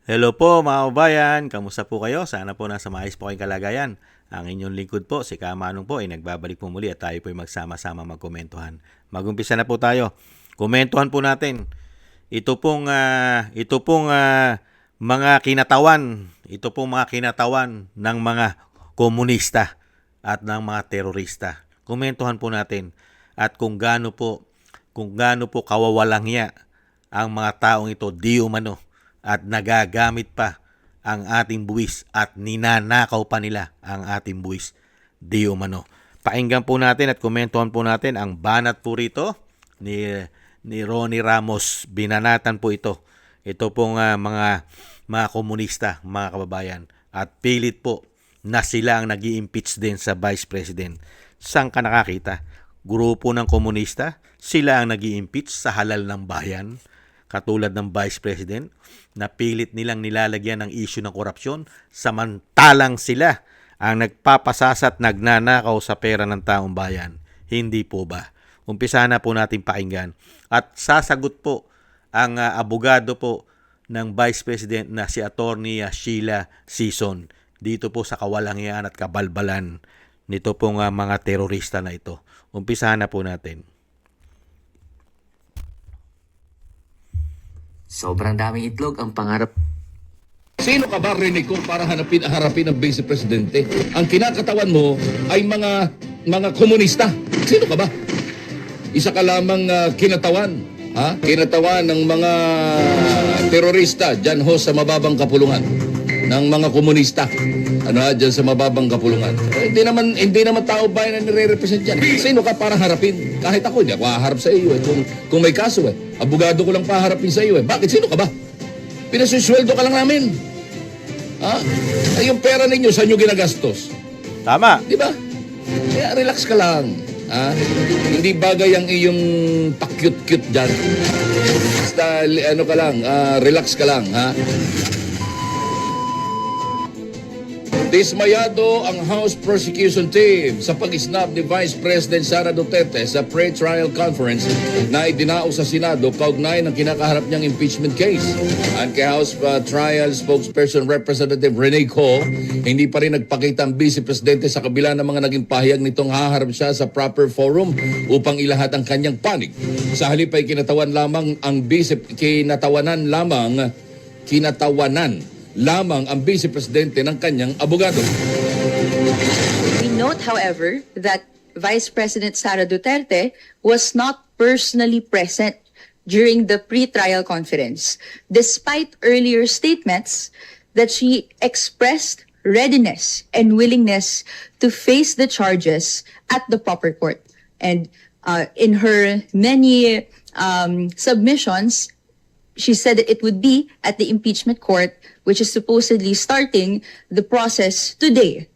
Hello po mga kabayan, kamusta po kayo? Sana po nasa maayos po kayong kalagayan. Ang inyong lingkod po, si Kamanong po ay nagbabalik po muli at tayo po ay magsama-sama magkomentuhan. Magumpisa na po tayo. Komentuhan po natin. Ito pong mga kinatawan, ito pong mga kinatawan ng mga komunista at ng mga terorista. Komentuhan po natin at kung gaano po kawawalang hiya ang mga taong ito di umano at nagagamit pa ang ating buwis at ninanakaw pa nila ang ating buwis di umano. Pakinggan po natin at komentuhan po natin ang banat po rito ni Ronnie Ramos. Binanatan po ito. Ito pong mga komunista, mga kababayan. At pilit po na sila ang nag-i-impeach din sa Vice President. Saan ka nakakita? Grupo ng komunista, sila ang nag-i-impeach sa halal ng bayan, katulad ng Vice President, na pilit nilang nilalagyan ng issue ng korupsyon, samantalang sila ang nagpapasasat, nagnanakaw sa pera ng taong bayan. Hindi po ba? Umpisa na po natin pakinggan. At sasagot po ang abogado po ng Vice President na si Attorney Sheila Sison dito po sa kawalangian at kabalbalan nito pong mga terorista na ito. Umpisa na po natin. Sobrang daming itlog ang pangarap. Sino ka ba, Renico, para harapin ang Vice Presidente? Ang kinakatawan mo ay mga komunista. Sino ka ba? Isa ka lamang kinatawan. Ha? Kinatawan ng mga terorista dyan ho sa mababang kapulungan. Ng mga komunista. Dyan sa mababang kapulungan. Hindi naman tao bayan na nire-represent dyan. Sino ka para harapin? Kahit ako, hindi ako haharap sa iyo. Kung may kaso abogado ko lang paharapin sa iyo. Bakit? Sino ka ba? Pinasusuweldo ka lang namin. Ha? Ay, yung pera ninyo, saan nyo ginagastos? Tama. Di ba? Kaya relax ka lang. Ha? Hindi bagay ang iyong pa-cute-cute dyan. Basta, ka lang, relax ka lang. Ha? Dismayado ang House Prosecution Team sa pag-isnap ni Vice President Sara Duterte sa pre-trial conference na idinao sa Senado kaugnay ng kinakaharap niyang impeachment case. Ang kay House Trial Spokesperson Representative Rene Co, hindi pa rin nagpakita ang Vice Presidente sa kabila ng mga naging pahayag nitong haharap siya sa proper forum upang ilahat ang kanyang panig. Sa halip ay kinatawanan lamang ang Vice Presidente ng kanyang abogado. We note, however, that Vice President Sara Duterte was not personally present during the pre-trial conference, despite earlier statements that she expressed readiness and willingness to face the charges at the proper court. And in her many submissions, she said that it would be at the impeachment court, which is supposedly starting the process today,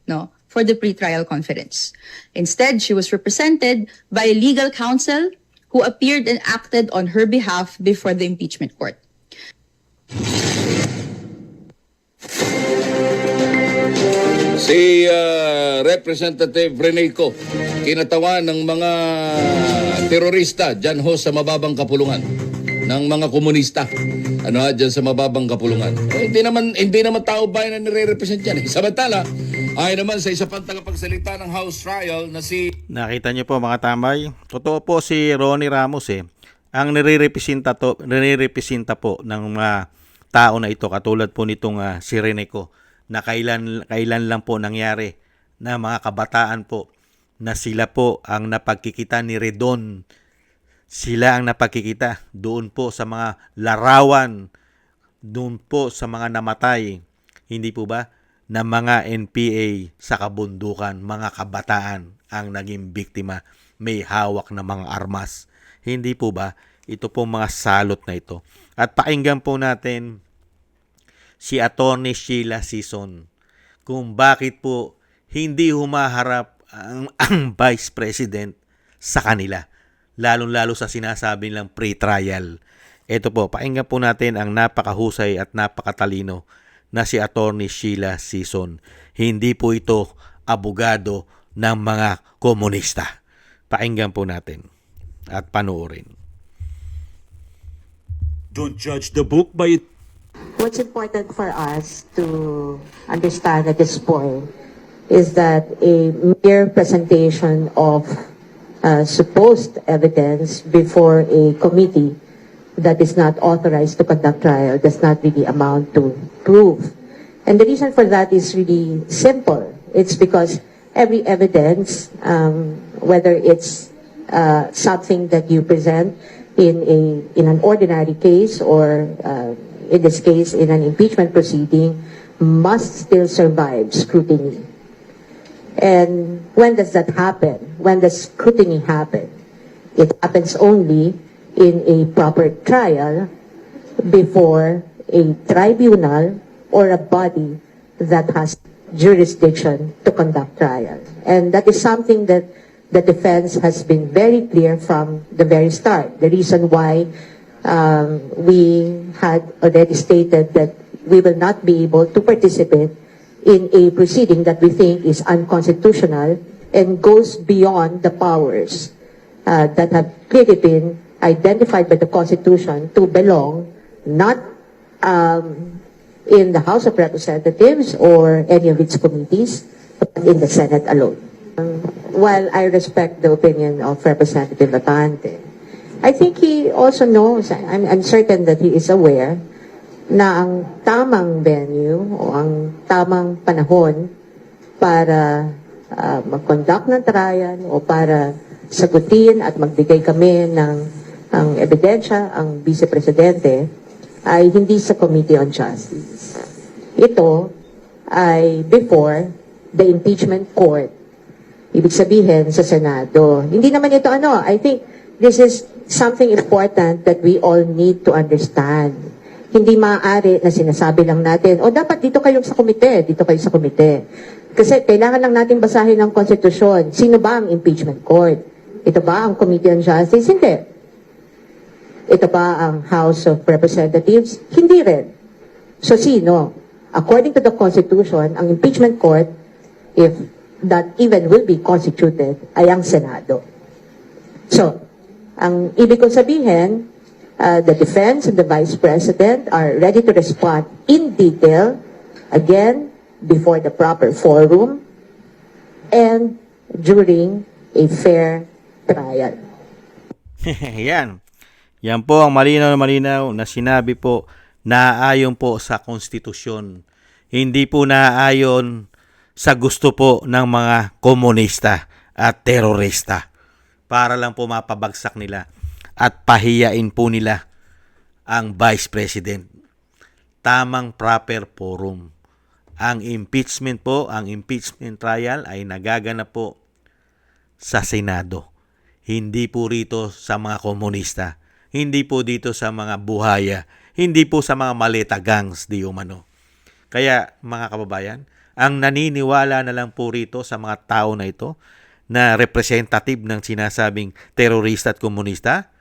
for the pre-trial conference. Instead, she was represented by legal counsel who appeared and acted on her behalf before the impeachment court. Si Representative Reneco, kinatawan ng mga terorista dyan ho sa mababang kapulungan ng mga komunista. Dyan sa mababang kapulungan. Hindi naman tao bayan na nire-represent yan. Samantala, ay naman sa isa pang tagapagsalita ng House Trial na si... Nakita niyo po mga tambay, totoo po si Ronnie Ramos ang nire-representa po ng mga tao na ito, katulad po nitong si Reneco, na kailan lang po nangyari na mga kabataan po na sila po ang napagkikita ni Redon. Sila ang napagkikita doon po sa mga larawan, doon po sa mga namatay, hindi po ba, na mga NPA sa kabundukan, mga kabataan ang naging biktima, may hawak na mga armas. Hindi po ba, ito po mga salot na ito. At pakinggan po natin si Attorney Sheila Sison kung bakit po hindi humaharap ang Vice President sa kanila, lalong-lalo sa sinasabi nilang pre-trial. Ito po, pakinggan po natin ang napakahusay at napakatalino na si Attorney Sheila Sison. Hindi po ito abogado ng mga komunista. Pakinggan po natin at panoorin. Don't judge the book by its What's important for us to understand at this point is that a mere presentation of supposed evidence before a committee that is not authorized to conduct trial does not really amount to proof. And the reason for that is really simple. It's because every evidence, whether it's something that you present in an ordinary case or in this case in an impeachment proceeding, must still survive scrutiny. And when does that happen? When does scrutiny happen? It happens only in a proper trial before a tribunal or a body that has jurisdiction to conduct trial. And that is something that the defense has been very clear from the very start. The reason why we had already stated that we will not be able to participate in a proceeding that we think is unconstitutional and goes beyond the powers that have clearly been identified by the Constitution to belong not in the House of Representatives or any of its committees, but in the Senate alone. While I respect the opinion of Representative Abante, I think he also knows, I'm certain that he is aware na ang tamang venue o ang tamang panahon para mag-conduct ng trial o para sagutin at magbigay kami ng ebidensya ang Vice Presidente ay hindi sa Committee on Justice. Ito ay before the impeachment court. Ibig sabihin sa Senado. Hindi naman ito I think this is something important that we all need to understand. Hindi maaari na sinasabi lang natin, dapat dito kayo sa komite, dito kayo sa komite. Kasi kailangan lang natin basahin ang konstitusyon. Sino ba ang impeachment court? Ito ba ang Committee on Justice? Hindi. Ito ba ang House of Representatives? Hindi rin. So sino? According to the Constitution, ang impeachment court, if that even will be constituted, ay ang Senado. So, ang ibig kong sabihin, the defense and the Vice President are ready to respond in detail, again, before the proper forum, and during a fair trial. Yan. Yan po ang malinaw na sinabi po na ayon po sa konstitusyon. Hindi po naaayon sa gusto po ng mga komunista at terorista para lang po mapabagsak nila at pahiyain po nila ang Vice President. Tamang proper forum. Ang impeachment po, ang impeachment trial ay nagaganap po sa Senado. Hindi po rito sa mga komunista. Hindi po dito sa mga buhaya. Hindi po sa mga maleta gangs di umano. Kaya mga kababayan, ang naniniwala na lang po rito sa mga tao na ito na representative ng sinasabing terorista at komunista,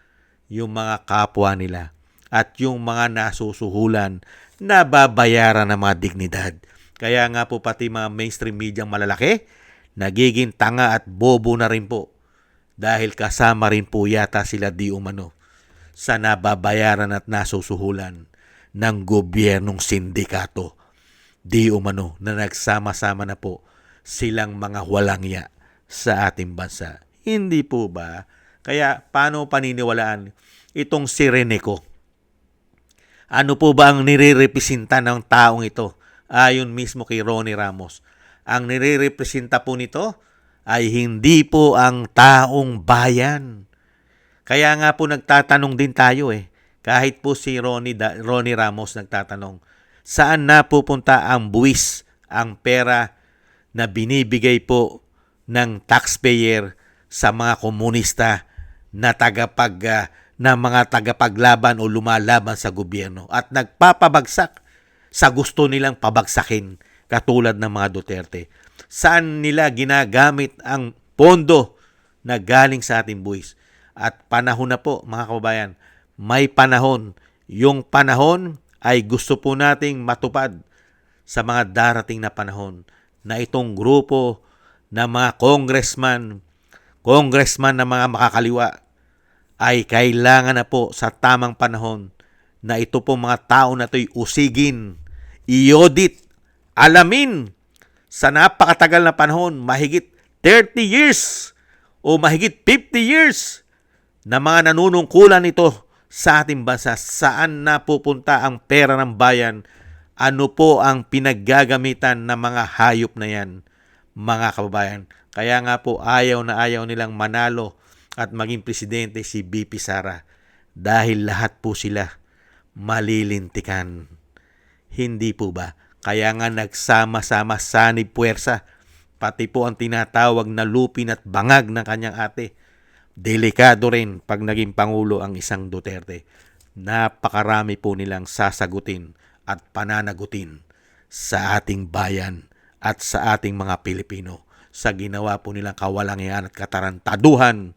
yung mga kapwa nila at yung mga nasusuhulan na babayaran ng mga dignidad. Kaya nga po pati mga mainstream media malalaki, nagiging tanga at bobo na rin po dahil kasama rin po yata sila di umano sa nababayaran at nasusuhulan ng gobyernong sindikato di umano na nagsama-sama na po silang mga walangya sa ating bansa. Hindi po ba? Kaya paano paniniwalaan itong si Reneco? Ano po ba ang nirerepresenta ng taong ito? Ayon mismo kay Ronnie Ramos. Ang nirerepresenta po nito ay hindi po ang taong bayan. Kaya nga po nagtatanong din tayo Kahit po si Ronnie Ramos nagtatanong, saan napupunta ang buwis, ang pera na binibigay po ng taxpayer sa mga komunista na mga tagapaglaban o lumalaban sa gobyerno at nagpapabagsak sa gusto nilang pabagsakin katulad ng mga Duterte. Saan nila ginagamit ang pondo na galing sa ating buwis? At panahon na po mga kababayan, may panahon. Yung panahon ay gusto po nating matupad sa mga darating na panahon na itong grupo na mga congressman na mga makakaliwa ay kailangan na po sa tamang panahon na ito po mga tao na ito'y usigin, i-audit, alamin sa napakatagal na panahon, mahigit 30 years o mahigit 50 years na mga nanunungkulan nito sa ating bansa, saan napupunta ang pera ng bayan, ano po ang pinaggagamitan ng mga hayop na yan, mga kababayan. Kaya nga po ayaw na ayaw nilang manalo at maging presidente si BP Sara dahil lahat po sila malilintikan. Hindi po ba? Kaya nga nagsama-sama sanib puwersa, pati po ang tinatawag na lupin at bangag ng kanyang ate. Delikado rin pag naging Pangulo ang isang Duterte. Napakarami po nilang sasagutin at pananagutin sa ating bayan at sa ating mga Pilipino sa ginawa po nilang kawalangian at katarantaduhan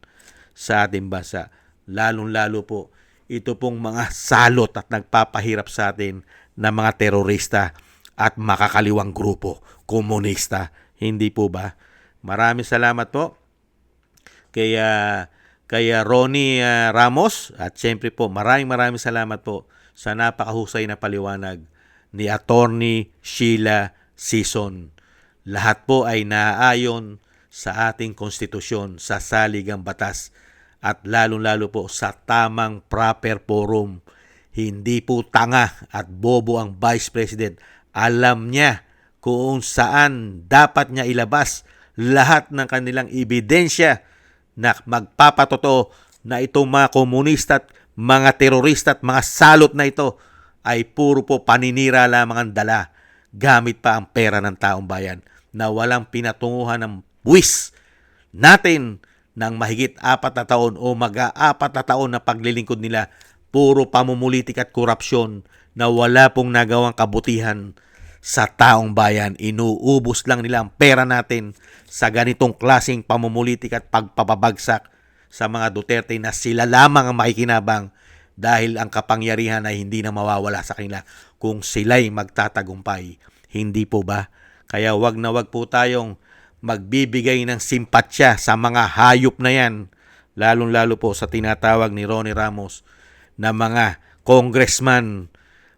sa ating bansa. Lalong-lalo po ito pong mga salot at nagpapahirap sa atin na mga terorista at makakaliwang grupo, komunista. Hindi po ba? Maraming salamat po kay Ronnie Ramos at siyempre po maraming salamat po sa napakahusay na paliwanag ni Attorney Sheila Sison. Lahat po ay naaayon sa ating konstitusyon, sa saligang batas at lalong-lalo po sa tamang proper forum. Hindi po tanga at bobo ang Vice President. Alam niya kung saan dapat niya ilabas lahat ng kanilang ebidensya na magpapatotoo na itong mga komunista at mga terorista at mga salot na ito ay puro po paninira lamang ang dala gamit pa ang pera ng taong bayan na walang pinatunguhan ng buwis natin ng mahigit 4 na taon o mag-4 na taon na paglilingkod nila. Puro pamumulitik at korupsyon na wala pong nagawang kabutihan sa taong bayan. Inuubos lang nila ang pera natin sa ganitong klaseng pamumulitik at pagpapabagsak sa mga Duterte na sila lamang ang makikinabang dahil ang kapangyarihan ay hindi na mawawala sa kanila kung sila'y magtatagumpay. Hindi po ba? Kaya wag na wag po tayong magbibigay ng simpatsya sa mga hayop na yan, lalong-lalo po sa tinatawag ni Ronnie Ramos na mga congressman,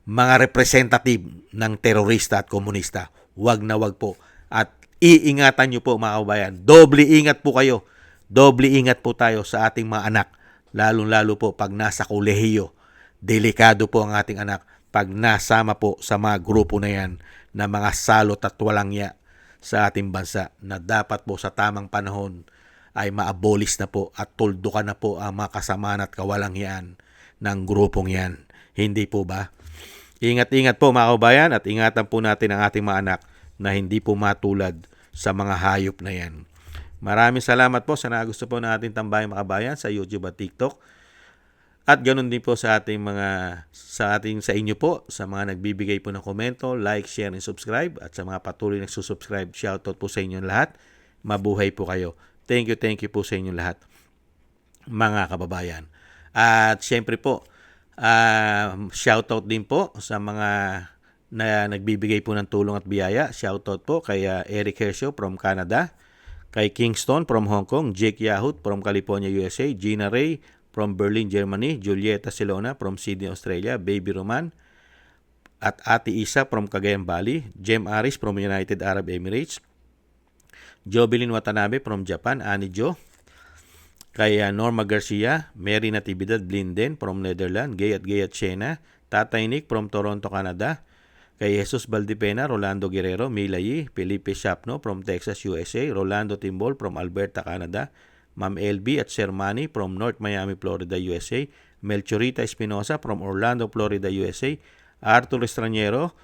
mga representative ng terorista at komunista. Wag na wag po. At iingatan nyo po mga kababayan. Doble ingat po kayo. Doble ingat po tayo sa ating mga anak. Lalong-lalo po pag nasa kolehiyo. Delikado po ang ating anak pag nasama po sa mga grupo na yan na mga salot at walang ya sa ating bansa na dapat po sa tamang panahon ay maabolis na po at tuldukan na po ang mga kasamaan at kawalangian ng grupong yan. Hindi po ba? Ingat-ingat po mga kababayan at ingatan po natin ang ating mga anak na hindi po matulad sa mga hayop na yan. Maraming salamat po sa nagusto po na ating tambayang mga kababayan sa YouTube at TikTok. At ganoon din po sa ating sa inyo po, sa mga nagbibigay po ng komento, like, share, and subscribe. At sa mga patuloy na nagsusubscribe, shoutout po sa inyong lahat. Mabuhay po kayo. Thank you po sa inyong lahat, mga kababayan. At syempre po, shoutout din po sa mga na nagbibigay po ng tulong at biyaya. Shoutout po kay Eric Hershaw from Canada, kay Kingston from Hong Kong, Jake Yahut from California, USA, Gina Ray from Berlin, Germany, Julieta Silona from Sydney, Australia, Baby Roman at Ate Isa from Cagayan Valley, Jem Aris from United Arab Emirates, Jovelyn Watanabe from Japan, Annie Jo, kay Norma Garcia, Mary Natividad Blinden from Netherlands, Gayat Chena, Tatay Nick from Toronto, Canada, kay Jesus Valdipena, Rolando Guerrero, Milay, Felipe Shapno from Texas, USA, Rolando Timbol from Alberta, Canada, Ma'am LB at Sir Manny from North Miami, Florida, USA, Melchorita Espinosa from Orlando, Florida, USA, Arthur Estraniero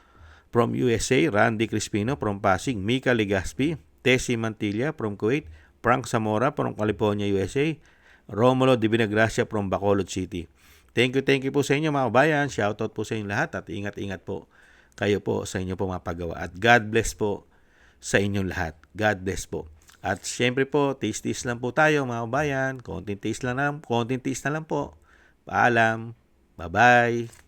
from USA, Randy Crispino from Pasig, Mika Legaspi, Tessie Mantilla from Kuwait, Frank Zamora from California, USA, Romulo Di Vinagracia from Bacolod City. Thank you po sa inyo mga kabayan. Shoutout po sa inyo lahat at ingat-ingat po kayo po sa inyo po mga paggawa. At God bless po sa inyong lahat. God bless po. At syempre po, taste lang po tayo mga kabayan. Konting taste na lang po. Paalam. Bye-bye.